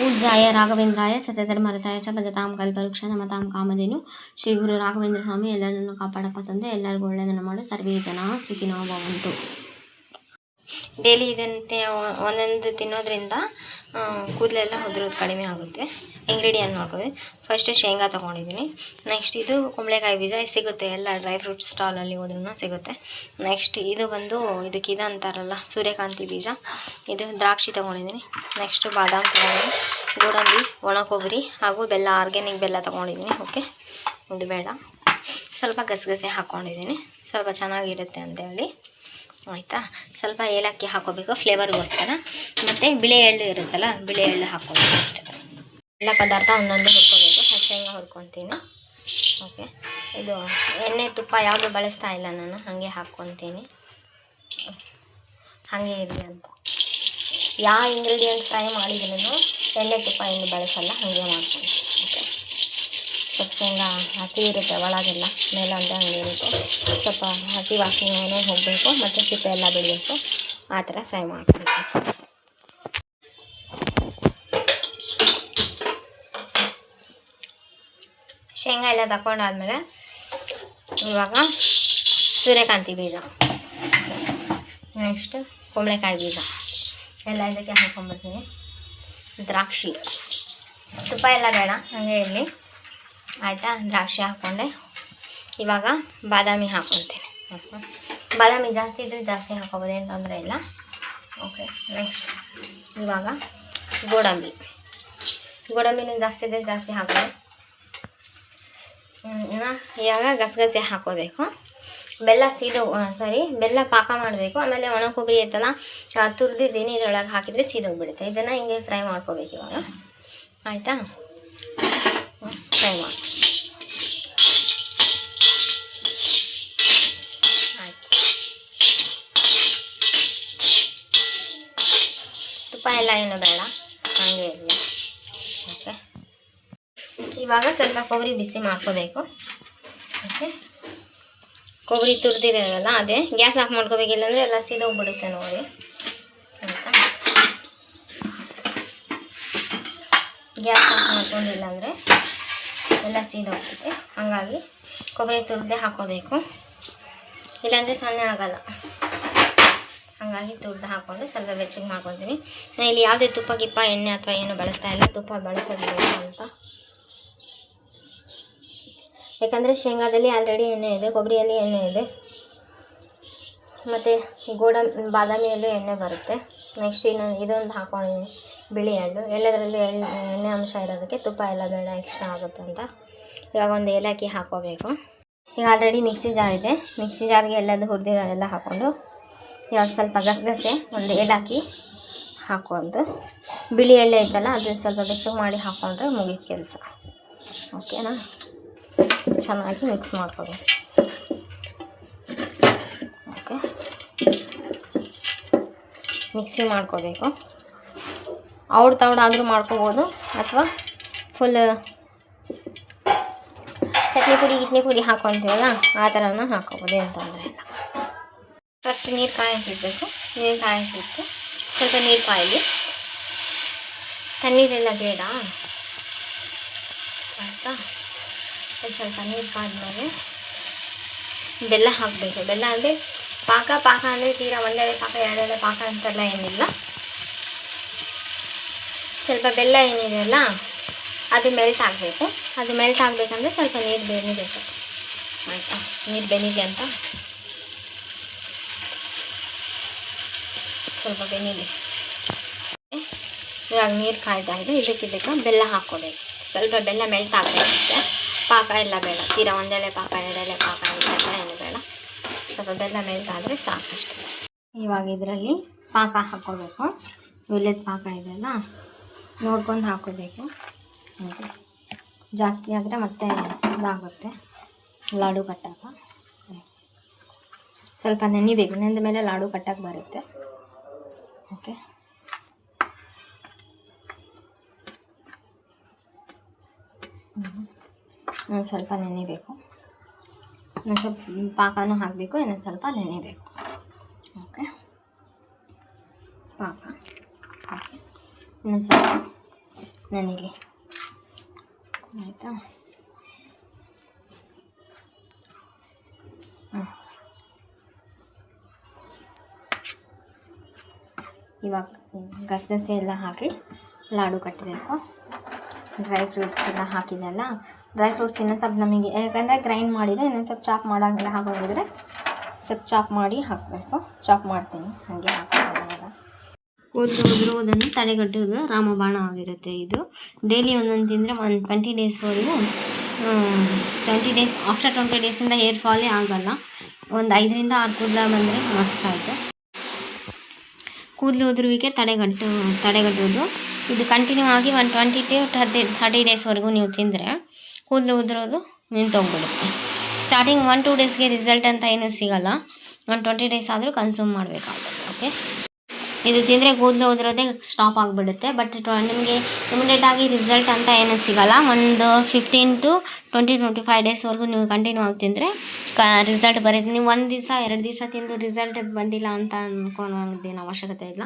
पूज्याय राघवेंद्राय सत्यधर्मरताय च ಭಜತಾಂ ಕಲ್ಪವೃಕ್ಷ ನಮತಾಂ ಕಾಮಧೇನು ಶ್ರೀ ಗುರು ರಾಘವೇಂದ್ರ ಸ್ವಾಮಿ ಎಲ್ಲರನ್ನು ಕಾಪಾಡಪ್ಪ ತಂದೆ. ಎಲ್ಲರಿಗೂ ಒಳ್ಳೆಯದನ್ನು ಮಾಡು. ಸರ್ವೇ ಜನ ಸುಖಿನೋ ಭವಂತು. ಡೈಲಿ ಇದನ್ನು ಒಂದೊಂದು ತಿನ್ನೋದ್ರಿಂದ ಕೂದಲೆಲ್ಲ ಉದುರೋದು ಕಡಿಮೆ ಆಗುತ್ತೆ. ಇಂಗ್ರೀಡಿಯೆಂಟ್ ನೋಡ್ಕೋಬೇಕು. ಫಸ್ಟ್ ಶೇಂಗಾ ತೊಗೊಂಡಿದ್ದೀನಿ. ನೆಕ್ಸ್ಟ್ ಇದು ಕುಂಬಳಕಾಯಿ ಬೀಜ ಸಿಗುತ್ತೆ, ಎಲ್ಲ ಡ್ರೈ ಫ್ರೂಟ್ ಸ್ಟಾಲಲ್ಲಿ ಹೋದ್ರೂ ಸಿಗುತ್ತೆ. ನೆಕ್ಸ್ಟ್ ಇದು ಬಂದು ಇದಕ್ಕೆ ಇದು ಅಂತಾರಲ್ಲ ಸೂರ್ಯಕಾಂತಿ ಬೀಜ, ಇದು ದ್ರಾಕ್ಷಿ ತೊಗೊಂಡಿದ್ದೀನಿ. ನೆಕ್ಸ್ಟು ಬಾದಾಮ್ ತೊಗೊಂಡಿದ್ದೀನಿ, ಗೋಡಂಬಿ, ಒಣ ಕೊಬ್ಬರಿ ಹಾಗೂ ಬೆಲ್ಲ, ಆರ್ಗ್ಯಾನಿಕ್ ಬೆಲ್ಲ ತೊಗೊಂಡಿದ್ದೀನಿ. ಓಕೆ, ಇದು ಬೇಡ. ಸ್ವಲ್ಪ ಗಸಗಸೆ ಹಾಕ್ಕೊಂಡಿದ್ದೀನಿ, ಸ್ವಲ್ಪ ಚೆನ್ನಾಗಿರುತ್ತೆ ಅಂತೇಳಿ. ಆಯಿತಾ. ಸ್ವಲ್ಪ ಏಲಕ್ಕಿ ಹಾಕೋಬೇಕು ಫ್ಲೇವರ್ಗೋಸ್ಕರ. ಮತ್ತು ಬಿಳೆ ಎಳ್ಳು ಇರುತ್ತಲ್ಲ, ಬಿಳೆ ಎಳ್ಳು ಹಾಕ್ಕೊಬೇಕು ಅಷ್ಟೇ. ಎಲ್ಲ ಪದಾರ್ಥ ಒಂದೊಂದು ಹುರ್ಕೋಬೇಕು. ಶೇಂಗಾ ಹುರ್ಕೊತೀನಿ. ಓಕೆ, ಇದು ಎಣ್ಣೆ ತುಪ್ಪ ಯಾವುದು ಬಳಸ್ತಾ ಇಲ್ಲ ನಾನು, ಹಾಗೆ ಹಾಕ್ಕೊತೀನಿ. ಹಾಗೆ ಇರಲಿ ಅಂತ. ಯಾವ ಇಂಗ್ರೀಡಿಯೆಂಟ್ ಫ್ರೈ ಮಾಡಿದ್ರೂ ಎಣ್ಣೆ ತುಪ್ಪ ಏನು ಬಳಸಲ್ಲ, ಹಾಗೆ ಮಾಡ್ತೀನಿ. ಓಕೆ, ಸ್ವಲ್ಪ ಶೇಂಗಾ ಹಸಿ ಇರುತ್ತೆ ಒಳಗೆಲ್ಲ, ಮೇಲೆ ಅಂತ ಹಂಗೆ ಇರುತ್ತೆ. ಸ್ವಲ್ಪ ಹಸಿ ವಾಸನೆ ಹೋಗಬೇಕು ಮತ್ತು ಸಿಪ್ಪೆ ಎಲ್ಲ ಬಿಡಬೇಕು. ಆ ಥರ ಫ್ರೈ ಮಾಡ್ಬೇಕು. ಶೇಂಗಾ ಎಲ್ಲ ತಗೊಂಡಾದ್ಮೇಲೆ ಇವಾಗ ಸೂರ್ಯಕಾಂತಿ ಬೀಜ, ನೆಕ್ಸ್ಟ್ ಕುಂಬಳಕಾಯಿ ಬೀಜ ಎಲ್ಲ ಇದಕ್ಕೆ ಹಾಕ್ಕೊಂಡ್ಬಿಡ್ತೀನಿ. ದ್ರಾಕ್ಷಿ, ತುಪ್ಪ ಎಲ್ಲ ಬೇಡ, ಹಾಗೆ ಇರಲಿ. ಆಯಿತಾ. ದ್ರಾಕ್ಷಿ ಹಾಕ್ಕೊಂಡೆ. ಇವಾಗ ಬಾದಾಮಿ ಹಾಕ್ಕೊತೀನಿ. ಬಾದಾಮಿ ಜಾಸ್ತಿ ಇದ್ದರೆ ಜಾಸ್ತಿ ಹಾಕ್ಕೋಬೋದು, ಏನು ತೊಂದರೆ ಇಲ್ಲ. ಓಕೆ, ನೆಕ್ಸ್ಟ್ ಇವಾಗ ಗೋಡಂಬಿನೂ ಜಾಸ್ತಿ ಇದ್ದರೆ ಜಾಸ್ತಿ ಹಾಕೋದು. ಇವಾಗ ಗಸಗಸೆ ಹಾಕ್ಕೋಬೇಕು. ಬೆಲ್ಲ ಪಾಕ ಮಾಡಬೇಕು. ಆಮೇಲೆ ಒಣ ಕೊಬ್ಬರಿ ಐತಲ್ಲ ತುರಿದಿದ್ದೀನಿ, ಇದರೊಳಗೆ ಹಾಕಿದರೆ ಸೀದೋಗ್ಬಿಡುತ್ತೆ. ಇದನ್ನು ಹಿಂಗೆ ಫ್ರೈ ಮಾಡ್ಕೋಬೇಕು ಇವಾಗ. ಆಯಿತಾ. ಫ್ರೈ ಮಾಡಿ ಆಯಿತು. ತುಪ್ಪ ಎಲ್ಲ ಏನು ಬೇಡ, ಹಾಗೆ ಇರಲಿ. ಓಕೆ, ಇವಾಗ ಸ್ವಲ್ಪ ಕೊಬ್ಬರಿ ಬಿಸಿ ಮಾಡ್ಕೋಬೇಕು. ಓಕೆ, ಕೊಬ್ಬರಿ ತುರಿದಿರೋದಲ್ಲ ಅದೇ. ಗ್ಯಾಸ್ ಆಫ್ ಮಾಡ್ಕೋಬೇಕಿಲ್ಲ ಅಂದರೆ ಎಲ್ಲ ಸೀದೋಗ್ಬಿಡುತ್ತೆ ನೋಡಿ. ಆಯಿತಾ. ಗ್ಯಾಸ್ ಆಫ್ ಮಾಡ್ಕೊಂಡಿಲ್ಲ ಅಂದರೆ ಎಲ್ಲ ಸೀದೋಗ್ತೈತೆ. ಹಾಗಾಗಿ ಕೊಬ್ಬರಿ ತುರಿದೇ ಹಾಕ್ಕೋಬೇಕು, ಇಲ್ಲಾಂದರೆ ಸಣ್ಣ ಆಗಲ್ಲ. ಹಾಗಾಗಿ ತುರಿದು ಹಾಕ್ಕೊಂಡು ಸ್ವಲ್ಪ ಬೆಚ್ಚಗೆ ಮಾಡ್ಕೊತೀನಿ. ನಾನು ಇಲ್ಲಿ ಯಾವುದೇ ತುಪ್ಪ ಗಿಪ್ಪ ಎಣ್ಣೆ ಅಥವಾ ಏನು ಬಳಸ್ತಾ ಇಲ್ಲ, ತುಪ್ಪ ಬಳಸೋದಿಲ್ಲ ಅಂತ. ಯಾಕಂದರೆ ಶೇಂಗಾದಲ್ಲಿ ಆಲ್ರೆಡಿ ಎಣ್ಣೆ ಇದೆ, ಕೊಬ್ಬರಿಯಲ್ಲಿ ಎಣ್ಣೆ ಇದೆ, ಮತ್ತು ಬಾದಾಮಿಯಲ್ಲೂ ಎಣ್ಣೆ ಬರುತ್ತೆ. ನೆಕ್ಸ್ಟ್ ಇದೊಂದು ಹಾಕ್ಕೊಂಡಿದ್ದೀನಿ, ಬಿಳಿ ಎಳ್ಳು. ಎಲ್ಲದರಲ್ಲೂ ಎಣ್ಣೆ ಅಂಶ ಇರೋದಕ್ಕೆ ತುಪ್ಪ ಎಲ್ಲ ಬೇಡ, ಎಕ್ಸ್ಟ್ರಾ ಆಗುತ್ತೆ ಅಂತ. ಇವಾಗ ಒಂದು ಏಲಕ್ಕಿ ಹಾಕ್ಕೋಬೇಕು. ಈಗ ಆಲ್ರೆಡಿ ಮಿಕ್ಸಿ ಜಾರ್ ಇದೆ, ಮಿಕ್ಸಿ ಜಾರ್ಗೆ ಎಲ್ಲದು ಹುರಿದಿರೋದೆಲ್ಲ ಹಾಕ್ಕೊಂಡು ಇವಾಗ ಸ್ವಲ್ಪ ಗಸಗಸೆ, ಒಂದು ಏಲಕ್ಕಿ ಹಾಕ್ಕೊಂಡು ಬಿಳಿ ಎಳ್ಳು ಐತಲ್ಲ ಅದನ್ನು ಸ್ವಲ್ಪ ಬೆಚ್ಚಗೆ ಮಾಡಿ ಹಾಕ್ಕೊಂಡ್ರೆ ಮುಗಿದ ಕೆಲಸ. ಓಕೆನಾ. ಚೆನ್ನಾಗಿ ಮಿಕ್ಸ್ ಮಾಡ್ಕೋಬೇಕು. ಓಕೆ, ಮಿಕ್ಸಿ ಮಾಡ್ಕೋಬೇಕು. ತೌಡಾದರೂ ಮಾಡ್ಕೋಬೋದು, ಅಥವಾ ಫುಲ್ ಚಟ್ನಿ ಪುಡಿ ಹಾಕ್ಕೊತೀವಲ್ಲ ಆ ಥರನೂ ಹಾಕ್ಕೋಬೋದು, ಏನು ತೊಂದರೆ ಇಲ್ಲ. ಫಸ್ಟ್ ನೀರು ಕಾಯಿಸಿಡಬೇಕು. ನೀರು ಕಾಯಿಸಿಟ್ಟು ಸ್ವಲ್ಪ ನೀರು ಕಾಯಲಿ. ತಣ್ಣೀರೆಲ್ಲ ಬೇಡ. ಆಯಿತಾ. ಸ್ವಲ್ಪ ನೀರು ಕಾದ್ಮೇಲೆ ಬೆಲ್ಲ ಹಾಕಬೇಕು. ಬೆಲ್ಲ ಅಂದರೆ ಪಾಕ ಅಂದರೆ ತೀರಾ ಒಂದೆಳೆ ಪಾಕ ಎರಡೆಳೆ ಪಾಕ ಅಂತೆಲ್ಲ ಏನಿಲ್ಲ. ಸ್ವಲ್ಪ ಬೆಲ್ಲ ಏನಿದೆಯಲ್ಲ ಅದು ಮೆಲ್ಟ್ ಆಗಬೇಕು. ಅದು ಮೆಲ್ಟ್ ಆಗಬೇಕಂದ್ರೆ ಸ್ವಲ್ಪ ನೀರು ಬೆನಿಬೇಕು. ಆಯಿತಾ. ನೀರು ಬೆನಿಗೆ ಅಂತ ಸ್ವಲ್ಪ ಬೆನಿಲಿ. ಇವಾಗ ನೀರು ಕಾಯ್ತಾ ಇದೆ. ಇದಕ್ಕೆ ಬೆಲ್ಲ ಹಾಕ್ಕೋಬೇಕು. ಸ್ವಲ್ಪ ಬೆಲ್ಲ ಮೆಲ್ಟ್ ಆಗಬೇಕು ಅಷ್ಟೇ, ಪಾಕ ಎಲ್ಲ ಬೇಡ. ತೀರಾ ಒಂದೆಳೆ ಪಾಕ ಎರಡೆಳೆ ಪಾಕ ಎಲ್ಲ ಏನು ಬೇಡ. ಸ್ವಲ್ಪ ಬೆಲ್ಲ ಮೆಲ್ಟ್ ಆದರೆ ಸಾಕಷ್ಟು. ಇವಾಗ ಇದರಲ್ಲಿ ಪಾಕ ಹಾಕ್ಕೋಬೇಕು. ಬೆಲ್ಲದ ಪಾಕ ಇದೆಲ್ಲ ನೋಡ್ಕೊಂಡು ಹಾಕ್ಕೋಬೇಕು. ಜಾಸ್ತಿ ಆದರೆ ಮತ್ತೆ ಇದಾಗುತ್ತೆ, ಲಾಡು ಕಟ್ಟಾಕ. ಸ್ವಲ್ಪ ನೆನಿಬೇಕು, ನೆಂದ ಮೇಲೆ ಲಾಡು ಕಟ್ಟಕ್ಕೆ ಬರುತ್ತೆ. ಓಕೆ, ಸ್ವಲ್ಪ ನೆನಿಬೇಕು. ಸ್ವಲ್ಪ ಪಾಕನೂ ಹಾಕಬೇಕು, ಇನ್ನೊಂದು ಸ್ವಲ್ಪ ನೆನಿಬೇಕು. ಓಕೆ, ಪಾಕ ಓಕೆ, ಇನ್ನೊಂದು ಸ್ವಲ್ಪ ನಾನಿಲ್ಲಿ. ಆಯಿತಾ? ಇವಾಗ ಗಸಗಸೆ ಎಲ್ಲ ಹಾಕಿ ಲಾಡು ಕಟ್ಟಬೇಕು. ಡ್ರೈ ಫ್ರೂಟ್ಸ್ ಎಲ್ಲ ಹಾಕಿದೆಲ್ಲ, ಡ್ರೈ ಫ್ರೂಟ್ಸ್ ಇನ್ನೊಂದು ಸ್ವಲ್ಪ ನಮಗೆ ಯಾಕಂದರೆ ಗ್ರೈಂಡ್ ಮಾಡಿದರೆ ಇನ್ನೊಂದು ಸ್ವಲ್ಪ ಚಾಪ್ ಮಾಡೋಂಗೆಲ್ಲ ಹಾಕೊಂಡಿದ್ರೆ ಸ್ವಲ್ಪ ಚಾಪ್ ಮಾಡಿ ಹಾಕಬೇಕು. ಚಾಪ್ ಮಾಡ್ತೀನಿ, ಹಾಗೆ ಹಾಕೋಲ್ಲ. ಕೂದಲು ಉದುರುವುದನ್ನು ತಡೆಗಟ್ಟುವುದು ರಾಮಬಾಣವಾಗಿರುತ್ತೆ. ಇದು ಡೈಲಿ ಒಂದೊಂದು ತಿಂದರೆ 20 ಡೇಸ್ವರೆಗೂ 20 ಡೇಸ್ ಆಫ್ಟರ್ 20 ಡೇಸಿಂದ ಹೇರ್ ಫಾಲೇ ಆಗೋಲ್ಲ. ಒಂದು 5ರಿಂದ 6 ಕೂದಲ ಬಂದರೆ ಮಸ್ತಾಯಿತು. ಕೂದಲು ಉದುರುವಿಕೆ ತಡೆಗಟ್ಟುವುದು ಇದು ಕಂಟಿನ್ಯೂ ಆಗಿ 20 to 30 ಡೇಸ್ವರೆಗೂ ನೀವು ತಿಂದರೆ ಕೂದಲು ಉದುರೋದು ನಿಂತೋಗ್ಬಿಡುತ್ತೆ. ಸ್ಟಾರ್ಟಿಂಗ್ 1-2 ಡೇಸ್ಗೆ ರಿಸಲ್ಟ್ ಅಂತ ಏನೂ ಸಿಗೋಲ್ಲ. 20 ಡೇಸ್ ಆದರೂ ಕನ್ಸ್ಯೂಮ್ ಮಾಡಬೇಕಾಗುತ್ತೆ. ಓಕೆ, ಇದು ತಿಂದರೆ ಕೂದಲು ಉದುರೋದೇ ಸ್ಟಾಪ್ ಆಗಿಬಿಡುತ್ತೆ. ಬಟ್ ನಿಮಗೆ ಇಮಿಡಿಯೇಟಾಗಿ ರಿಸಲ್ಟ್ ಅಂತ ಏನೂ ಸಿಗೋಲ್ಲ. ಒಂದು 15 to 20-25 ಡೇಸ್ವರೆಗೂ ನೀವು ಕಂಟಿನ್ಯೂ ಆಗಿ ತಿಂದರೆ ರಿಸಲ್ಟ್ ಬರುತ್ತೆ. ನೀವು 1 ದಿವಸ 2 ದಿವಸ ತಿಂದು ರಿಸಲ್ಟ್ ಬಂದಿಲ್ಲ ಅಂತ ಅಂದ್ಕೊಳೋದೇನು ಅವಶ್ಯಕತೆ ಇಲ್ಲ.